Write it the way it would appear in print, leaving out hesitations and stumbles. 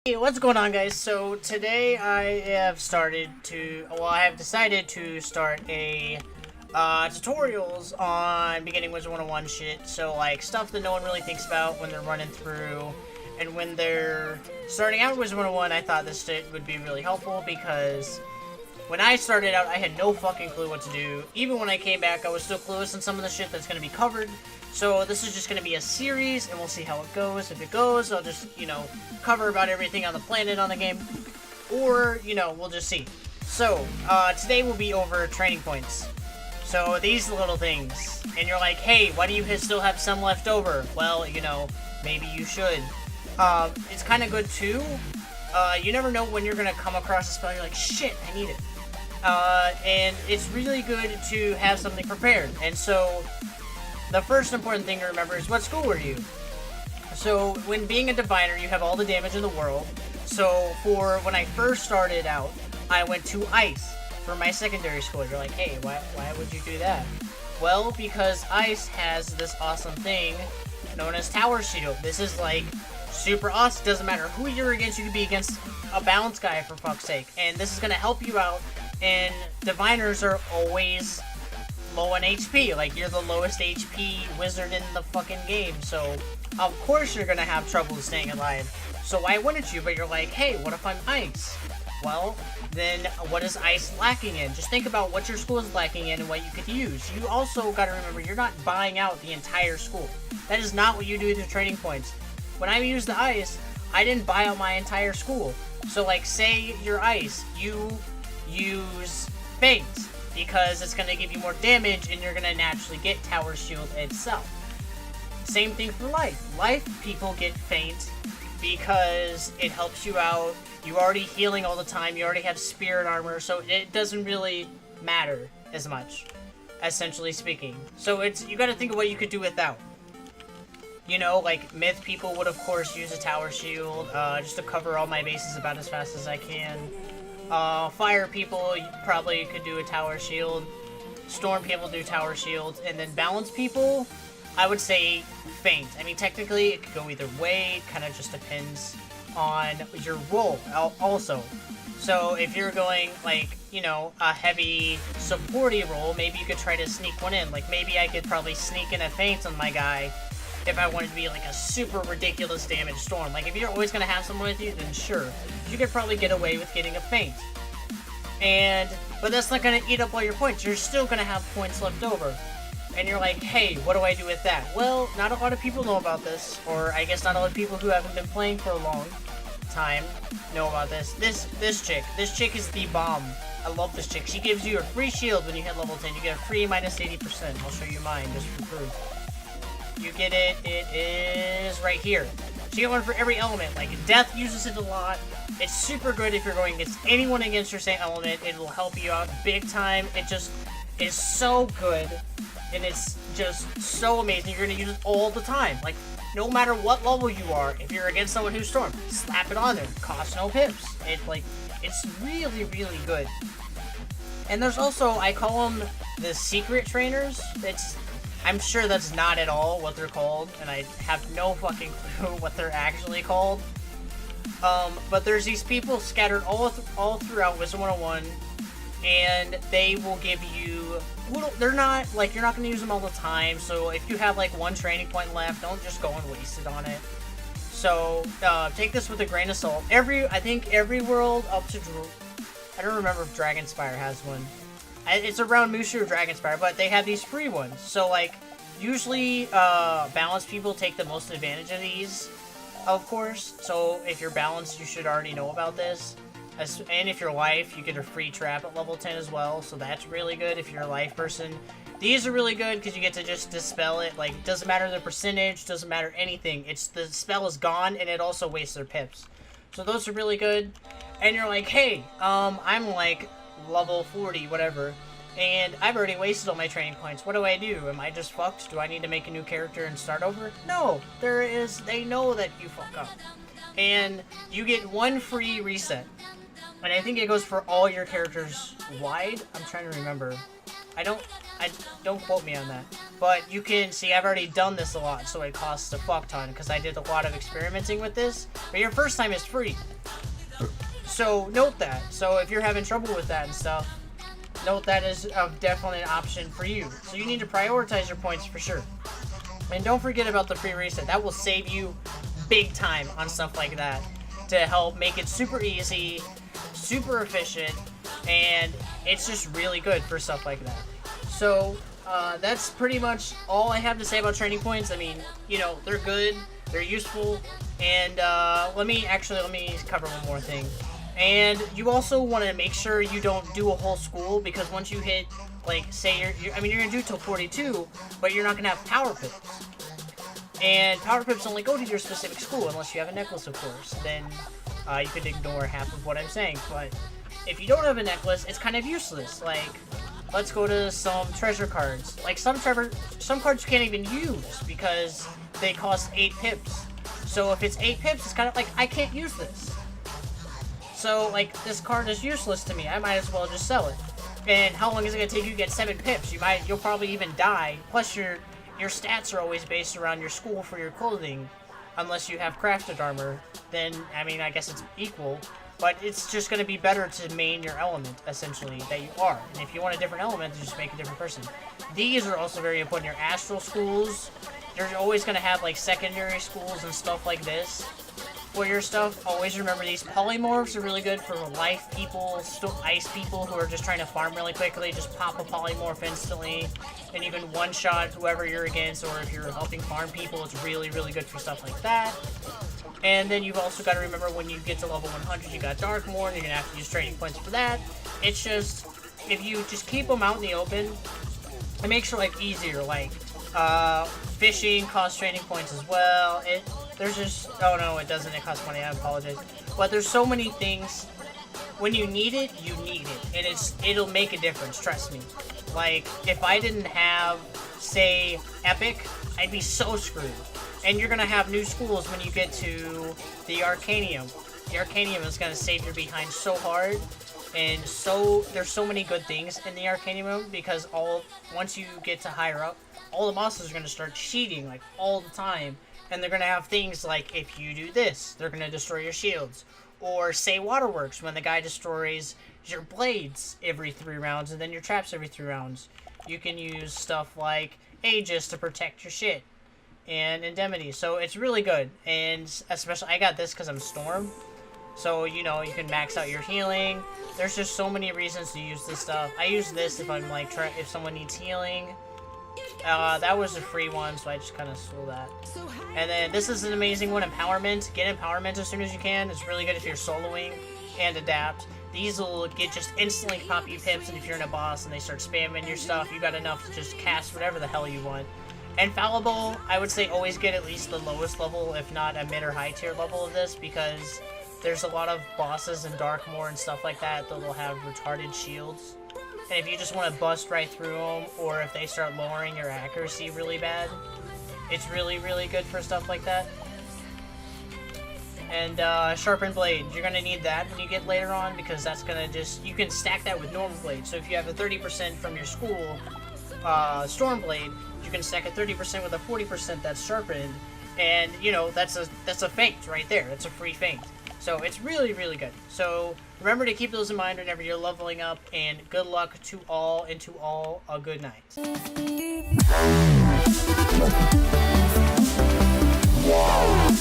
Hey, what's going on, guys? So today I have I have decided to start a tutorials on beginning Wizard 101 shit. So like stuff that no one really thinks about when they're running through, and when they're starting out Wizard 101. I thought this shit would be really helpful because when I started out, I had no fucking clue what to do. Even when I came back, I was still clueless on some of the shit that's going to be covered. So this is just going to be a series, and we'll see how it goes. If it goes, I'll just, cover about everything on the planet on the game. Or, we'll just see. So, today will be over training points. So, these little things. And you're like, hey, why do you still have some left over? Well, maybe you should. It's kind of good, too. You never know when you're going to come across a spell. You're like, shit, I need it. And it's really good to have something prepared. And so, the first important thing to remember is, what school were you? So, when being a diviner, you have all the damage in the world. So, for when I first started out, I went to Ice for my secondary school. You're like, hey, why would you do that? Well, because Ice has this awesome thing known as Tower Shield. This is, like, super awesome. Doesn't matter who you're against, you could be against a balance guy, for fuck's sake. And this is going to help you out. And diviners are always low on HP. Like, you're the lowest HP wizard in the fucking game. So, of course you're going to have trouble staying alive. So why wouldn't you? But you're like, hey, what if I'm Ice? Well, then what is Ice lacking in? Just think about what your school is lacking in and what you could use. You also got to remember, you're not buying out the entire school. That is not what you do with your training points. When I used the Ice, I didn't buy out my entire school. So, like, say you're Ice, you use Feint, because it's going to give you more damage and you're going to naturally get Tower Shield itself. Same thing for Life. Life people get Feint because it helps you out. You're already healing all the time. You already have Spirit Armor, so it doesn't really matter as much, essentially speaking. So you got to think of what you could do without. Like Myth people would of course use a Tower Shield just to cover all my bases about as fast as I can. Fire people probably could do a Tower Shield. Storm people do Tower Shields. And then balance people, I would say Feint. I mean, technically, it could go either way. It kind of just depends on your role also. So, if you're going, like, a heavy supporty role, maybe you could try to sneak one in. Like, maybe I could probably sneak in a Feint on my guy if I wanted to be, like, a super ridiculous damage Storm. Like, if you're always going to have someone with you, then sure. You could probably get away with getting a Feint. But that's not going to eat up all your points. You're still going to have points left over. And you're like, hey, what do I do with that? Well, not a lot of people know about this. Or, I guess not a lot of people who haven't been playing for a long time know about this. This chick is the bomb. I love this chick. She gives you a free shield when you hit level 10. You get a free minus 80%. I'll show you mine, just for proof. You get it. It is right here. So you get one for every element. Like, Death uses it a lot. It's super good if you're going against anyone against your same element. It will help you out big time. It just is so good. And it's just so amazing. You're going to use it all the time. Like, no matter what level you are, if you're against someone who's Storm, slap it on there. Costs no pips. It's really, really good. And there's also, I call them the secret trainers. I'm sure that's not at all what they're called, and I have no fucking clue what they're actually called. But there's these people scattered all throughout Wizard 101, and they will give you they're not, like, you're not going to use them all the time, so if you have, like, one training point left, don't just go and waste it on it. So, take this with a grain of salt. I think every world up to, I don't remember if Dragonspire has one. It's around Mushu or Dragonspire, but they have these free ones. So, like, usually, balanced people take the most advantage of these, of course. So, if you're balanced, you should already know about this. And if you're Life, you get a free trap at level 10 as well, so that's really good if you're a Life person. These are really good because you get to just dispel it. Like, doesn't matter the percentage, doesn't matter anything. The spell is gone, and it also wastes their pips. So those are really good. And you're like, hey, I'm like level 40, whatever, and I've already wasted all my training points. What do I do? Am I just fucked? Do I need to make a new character and start over? No, they know that you fuck up. And you get one free reset. And I think it goes for all your characters wide. I'm trying to remember. I don't quote me on that. But you can see I've already done this a lot, so it costs a fuck ton because I did a lot of experimenting with this. But your first time is free. So note that. So if you're having trouble with that and stuff, note that is definitely an option for you. So you need to prioritize your points for sure. And don't forget about the free reset. That will save you big time on stuff like that to help make it super easy, super efficient, and it's just really good for stuff like that. So that's pretty much all I have to say about training points. I mean, you know, they're good, they're useful, and let me cover one more thing. And you also want to make sure you don't do a whole school, because once you hit, like, say you're gonna do till 42, but you're not gonna have power pips. And power pips only go to your specific school unless you have a necklace, of course. Then you could ignore half of what I'm saying. But if you don't have a necklace, it's kind of useless. Like, let's go to some treasure cards. Like, some cards you can't even use because they cost 8 pips. So if it's 8 pips, it's kind of like, I can't use this. So, like, this card is useless to me. I might as well just sell it. And how long is it going to take you to get 7 pips? You'll probably even die. Plus, your stats are always based around your school for your clothing. Unless you have crafted armor, then, I mean, I guess it's equal. But it's just going to be better to main your element, essentially, that you are. And if you want a different element, then just make a different person. These are also very important. Your astral schools, you're always going to have, like, secondary schools and stuff like this for your stuff. Always remember these polymorphs are really good for life people, ice people who are just trying to farm really quickly. Just pop a polymorph instantly, and you can one-shot whoever you're against, or if you're helping farm people, it's really, really good for stuff like that. And then you've also got to remember when you get to level 100, you got Darkmoor, and you're going to have to use training points for that. It's just, if you just keep them out in the open, it makes it, like, easier. Like, fishing costs training points as well. There's just, oh no, it doesn't, it costs money, I apologize. But there's so many things, when you need it, you need it. And it'll make a difference, trust me. Like, if I didn't have, say, Epic, I'd be so screwed. And you're gonna have new schools when you get to the Arcanium. The Arcanium is gonna save your behind so hard. And there's so many good things in the Arcanium, because once you get to higher up, all the bosses are gonna start cheating, like, all the time. And they're going to have things like, if you do this, they're going to destroy your shields. Or, say, Waterworks, when the guy destroys your blades every 3 rounds, and then your traps every 3 rounds. You can use stuff like Aegis to protect your shit. And Indemnity. So, it's really good. And, especially, I got this because I'm Storm. So, you know, you can max out your healing. There's just so many reasons to use this stuff. I use this if I'm, like, if someone needs healing. That was a free one, so I just kind of stole that. And then this is an amazing one, Empowerment. Get Empowerment as soon as you can. It's really good if you're soloing and adapt. These will just instantly pop you pips, and if you're in a boss and they start spamming your stuff, you got enough to just cast whatever the hell you want. Infallible, I would say always get at least the lowest level, if not a mid or high tier level of this, because there's a lot of bosses in Darkmoor and stuff like that that will have retarded shields. And if you just want to bust right through them, or if they start lowering your accuracy really bad, it's really, really good for stuff like that. And Sharpened Blade, you're going to need that when you get later on, because that's going to just, you can stack that with Normal Blade. So if you have a 30% from your school Storm Blade, you can stack a 30% with a 40% that's sharpened, and, you know, that's a feint right there. It's a free feint. So it's really, really good. So remember to keep those in mind whenever you're leveling up, and good luck to all, and to all a good night. Wow.